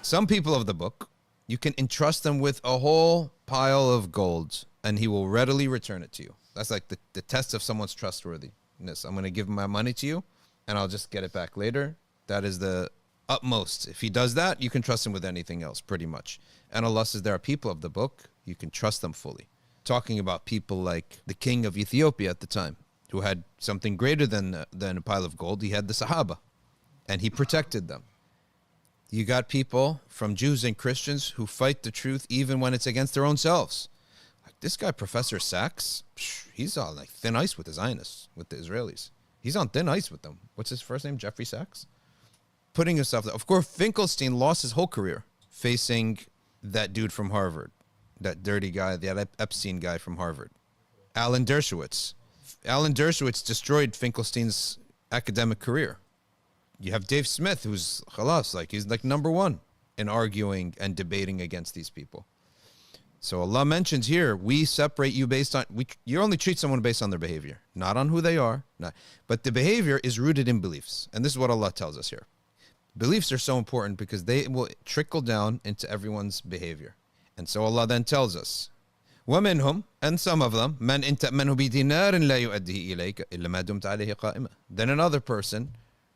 Some people of the book, you can entrust them with a whole pile of gold and he will readily return it to you. That's like the test of someone's trustworthiness. I'm going to give my money to you and I'll just get it back later. That is the utmost. If he does that, you can trust him with anything else, pretty much. And Allah says there are people of the book, you can trust them fully. Talking about people like the king of Ethiopia at the time, who had something greater than a pile of gold. He had the Sahaba, and he protected them. You got people from Jews and Christians who fight the truth even when it's against their own selves. Like this guy, Professor Sachs, he's on like thin ice with the Zionists, with the Israelis. He's on thin ice with them. What's his first name? Jeffrey Sachs? Putting himself there. Of course, Finkelstein lost his whole career facing that dude from Harvard, that dirty guy, that Epstein guy from Harvard. Alan Dershowitz. Alan Dershowitz destroyed Finkelstein's academic career. You have Dave Smith, who's khalas, like he's like number one in arguing and debating against these people. So Allah mentions here, we separate you based on, you only treat someone based on their behavior, not on who they are. But the behavior is rooted in beliefs. And this is what Allah tells us here. Beliefs are so important because they will trickle down into everyone's behavior. And so Allah then tells us, وَمِنْهُمْ, and some of them, مَنْ إِن تَأْمَنْهُ بِدِينَارٍ لَا يُؤَدِّهِ إِلَيْكَ إِلَّا مَا دُمْتَ عَلَيْهِ قَائِمًا. Then another person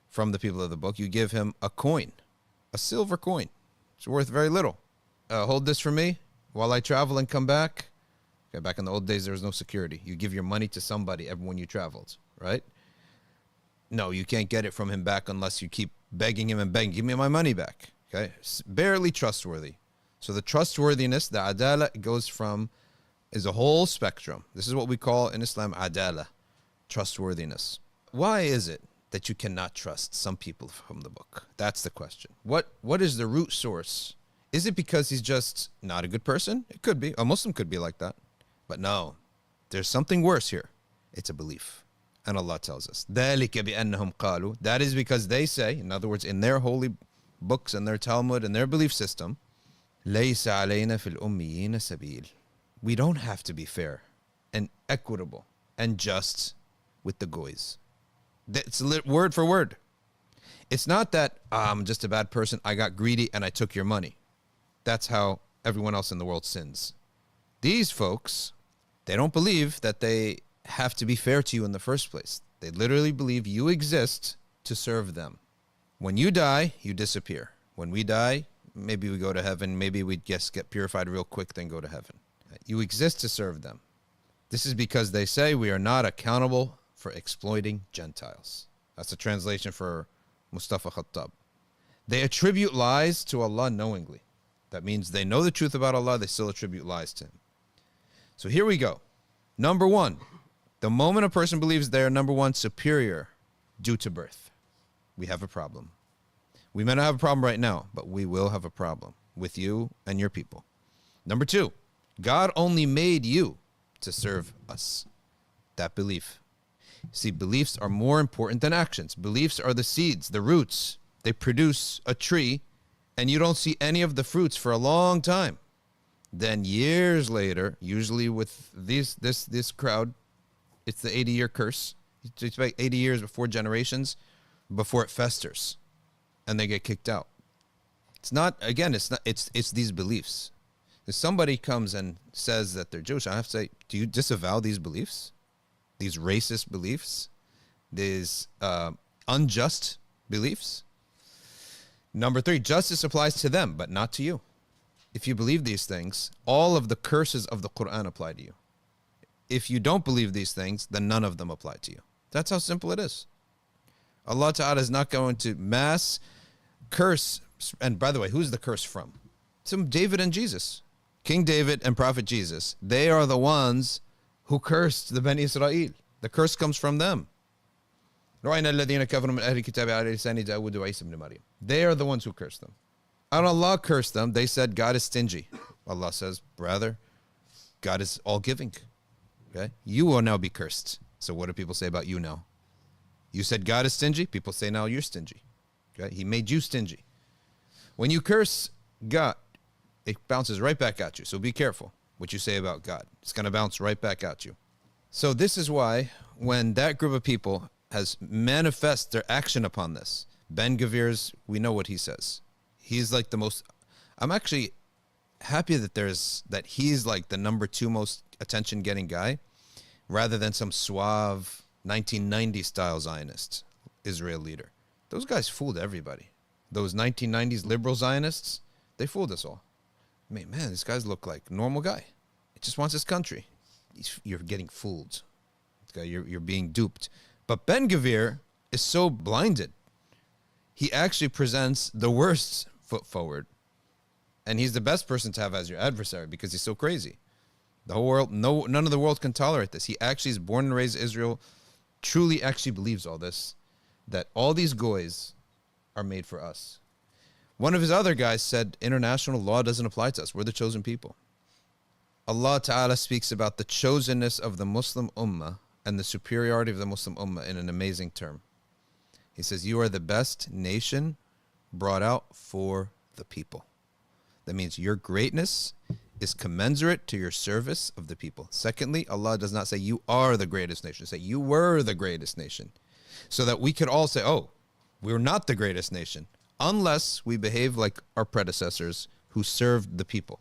from the people of the book, you give him a coin, a silver coin. It's worth very little. Hold this for me while I travel and come back. Okay, back in the old days, there was no security. You give your money to somebody when you traveled, right? No, you can't get it from him back unless you keep begging him and begging, give me my money back. Okay, barely trustworthy. So the trustworthiness, the adala, is a whole spectrum. This is what we call in Islam adala, trustworthiness. Why is it that you cannot trust some people from the book? That's the question. What is the root source? Is it because he's just not a good person? It could be. A Muslim could be like that. But no, there's something worse here. It's a belief. And Allah tells us, ذَلِكَ بِأَنَّهُمْ قَالُوا. That is because they say, in other words, in their holy books and their Talmud and their belief system, لَيْسَ عَلَيْنَا فِي الْأُمِّيِّينَ سَبِيلٌ. We don't have to be fair and equitable and just with the goys. That's word for word. It's not that I'm just a bad person, I got greedy and I took your money. That's how everyone else in the world sins. These folks, they don't believe that they have to be fair to you in the first place. They literally believe you exist to serve them. When you die, you disappear. When we die, maybe we go to heaven. Maybe we just get purified real quick, then go to heaven. You exist to serve them. This is because they say we are not accountable for exploiting Gentiles. That's a translation for Mustafa Khattab. They attribute lies to Allah knowingly. That means they know the truth about Allah, they still attribute lies to Him. So here we go. Number one, the moment a person believes they are number one superior due to birth, we have a problem. We may not have a problem right now, but we will have a problem with you and your people. Number two, God only made you to serve us. That belief. See, beliefs are more important than actions. Beliefs are the seeds, the roots. They produce a tree, and you don't see any of the fruits for a long time. Then years later, usually with this crowd, it's the 80-year curse. It's about 80 years before generations, before it festers, and they get kicked out. It's not, again, it's these beliefs. If somebody comes and says that they're Jewish, I have to say, do you disavow these beliefs? These racist beliefs? These unjust beliefs? Number three, justice applies to them, but not to you. If you believe these things, all of the curses of the Quran apply to you. If you don't believe these things, then none of them apply to you. That's how simple it is. Allah Ta'ala is not going to mass curse. And by the way, who's the curse from? It's from David and Jesus. King David and Prophet Jesus. They are the ones who cursed the Bani Israel. The curse comes from them. They are the ones who cursed them. And Allah cursed them. They said God is stingy. Allah says, brother, God is all giving. Okay? You will now be cursed. So what do people say about you now? You said God is stingy. People say now you're stingy. Okay? He made you stingy. When you curse God, it bounces right back at you. So be careful what you say about God. It's going to bounce right back at you. So this is why when that group of people has manifest their action upon this, Ben Gavir's, we know what he says. He's like the most I'm actually happy that he's like the number 2 most attention getting guy, rather than some suave 1990s style Zionist Israel leader. Those guys fooled everybody. Those 1990s liberal Zionists, they fooled us all. Man, these guys look like normal guy. He just wants his country. You're getting fooled. You're being duped. But Ben Gvir is so blinded. He actually presents the worst foot forward. And he's the best person to have as your adversary because he's so crazy. The whole world, none of the world can tolerate this. He actually is born and raised Israel, truly actually believes all this, that all these goys are made for us. One of his other guys said international law doesn't apply to us. We're the chosen people. Allah Ta'ala speaks about the chosenness of the Muslim Ummah and the superiority of the Muslim Ummah in an amazing term. He says, you are the best nation brought out for the people. That means your greatness is commensurate to your service of the people. Secondly, Allah does not say you are the greatest nation. Say you were the greatest nation. So that we could all say, oh, we're not the greatest nation, unless we behave like our predecessors who served the people.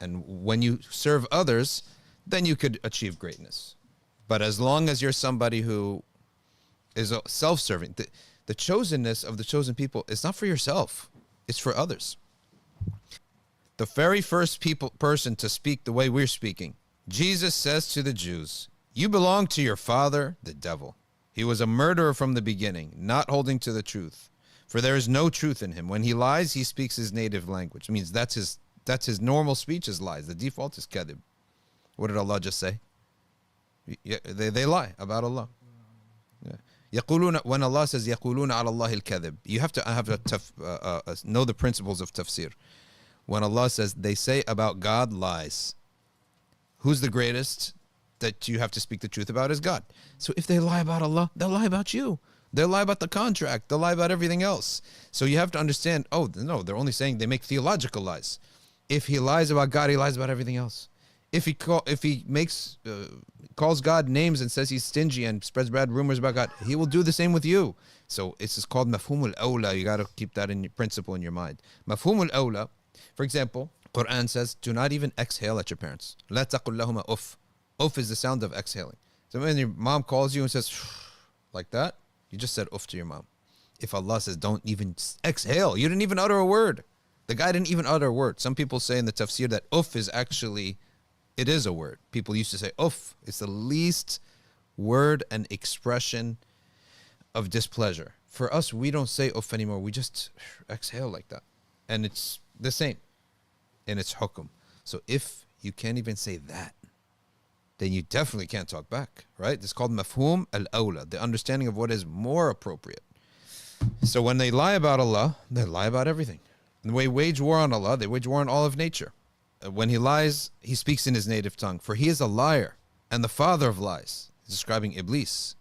And when you serve others, then you could achieve greatness. But as long as you're somebody who is self-serving, the chosenness of the chosen people is not for yourself. It's for others. The very first person to speak the way we're speaking, Jesus says to the Jews, you belong to your father, the devil. He was a murderer from the beginning, not holding to the truth. For there is no truth in him. When he lies, he speaks his native language. It means that's his normal speech is lies. The default is kadhib. What did Allah just say? They lie about Allah. When Allah says يَقُولُونَ عَلَى اللَّهِ الْكَذِبِ, you have to know the principles of tafsir. When Allah says they say about God lies, who's the greatest that you have to speak the truth about is God. So if they lie about Allah, they'll lie about you. They'll lie about the contract. They'll lie about everything else. So you have to understand, oh, no, they're only saying they make theological lies. If he lies about God, he lies about everything else. If he calls God names and says he's stingy and spreads bad rumors about God, he will do the same with you. So it's called mafhumul awla. You got to keep that in your principle in your mind. Mafhumul awla, for example, Quran says, do not even exhale at your parents. La taqul lahuma uff. Uff is the sound of exhaling. So when your mom calls you and says, like that, you just said uff to your mom. If Allah says, don't even exhale, you didn't even utter a word. The guy didn't even utter a word. Some people say in the tafsir that uff is actually, it is a word. People used to say uff. It's the least word and expression of displeasure. For us, we don't say uff anymore. We just exhale like that. And it's the same in its hukum. So if you can't even say that, then you definitely can't talk back, right? It's called mafhum al-awla, the understanding of what is more appropriate. So when they lie about Allah, they lie about everything. And when they wage war on Allah, they wage war on all of nature. When he lies, he speaks in his native tongue, for he is a liar and the father of lies. He's describing Iblis.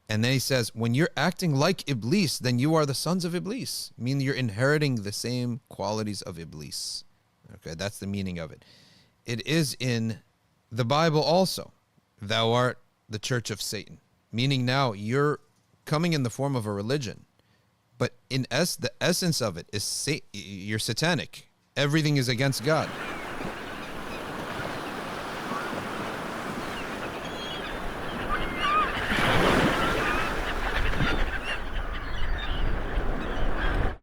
And then he says, when you're acting like Iblis, then you are the sons of Iblis, meaning you're inheriting the same qualities of Iblis. Okay, that's the meaning of it. It is in the Bible also, thou art the church of Satan, meaning now you're coming in the form of a religion, but in the essence of it is you're satanic. Everything is against God.